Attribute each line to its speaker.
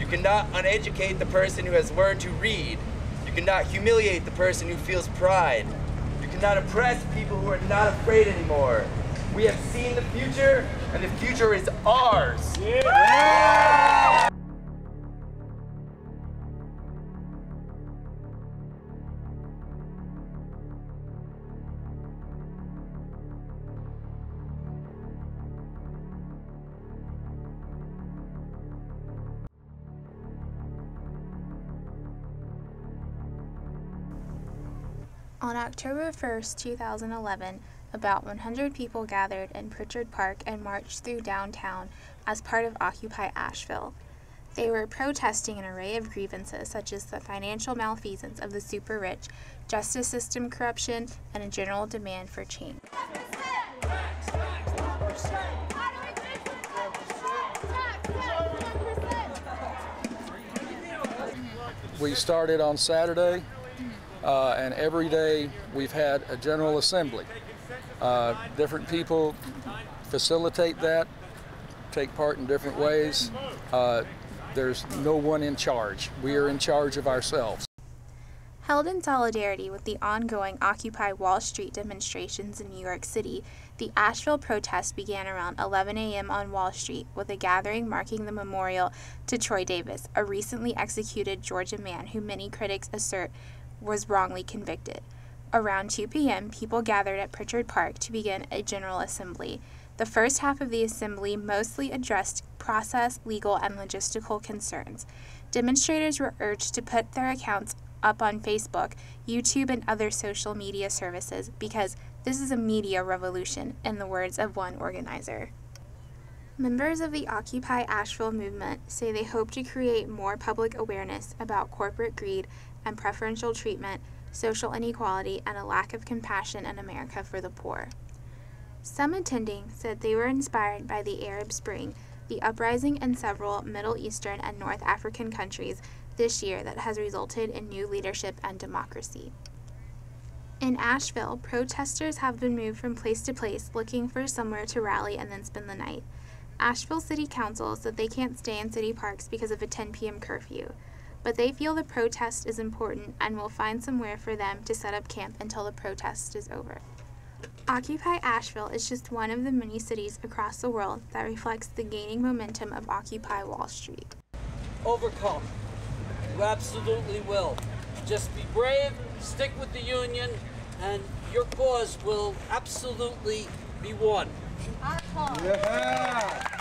Speaker 1: cannot uneducate the person who has learned to read. You cannot humiliate the person who feels pride. You cannot oppress people who are not afraid anymore. We have seen the future, and the future is ours. Yeah.
Speaker 2: On October 1st, 2011, about 100 people gathered in Pritchard Park and marched through downtown as part of Occupy Asheville. They were protesting an array of grievances such as the financial malfeasance of the super rich, justice system corruption, and a general demand for change.
Speaker 3: We started on Saturday, and every day we've had a General Assembly. Different people facilitate that, take part in different ways. There's no one in charge. We are in charge of ourselves.
Speaker 2: Held in solidarity with the ongoing Occupy Wall Street demonstrations in New York City, the Asheville protest began around 11 a.m. on Wall Street with a gathering marking the memorial to Troy Davis, a recently executed Georgia man who many critics assert was wrongly convicted. Around 2 p.m., people gathered at Pritchard Park to begin a General Assembly. The first half of the assembly mostly addressed process, legal, and logistical concerns. Demonstrators were urged to put their accounts up on Facebook, YouTube, and other social media services because this is a media revolution, in the words of one organizer. Members of the Occupy Asheville movement say they hope to create more public awareness about corporate greed and preferential treatment, social inequality, and a lack of compassion in America for the poor. Some attending said they were inspired by the Arab Spring, the uprising in several Middle Eastern and North African countries this year that has resulted in new leadership and democracy. In Asheville, protesters have been moved from place to place looking for somewhere to rally and then spend the night. Asheville City Council said they can't stay in city parks because of a 10 p.m. curfew, but they feel the protest is important and will find somewhere for them to set up camp until the protest is over. Occupy Asheville is just one of the many cities across the world that reflects the gaining momentum of Occupy Wall Street.
Speaker 4: Overcome. You absolutely will. Just be brave, stick with the union, and your cause will absolutely be won.
Speaker 1: Yeah.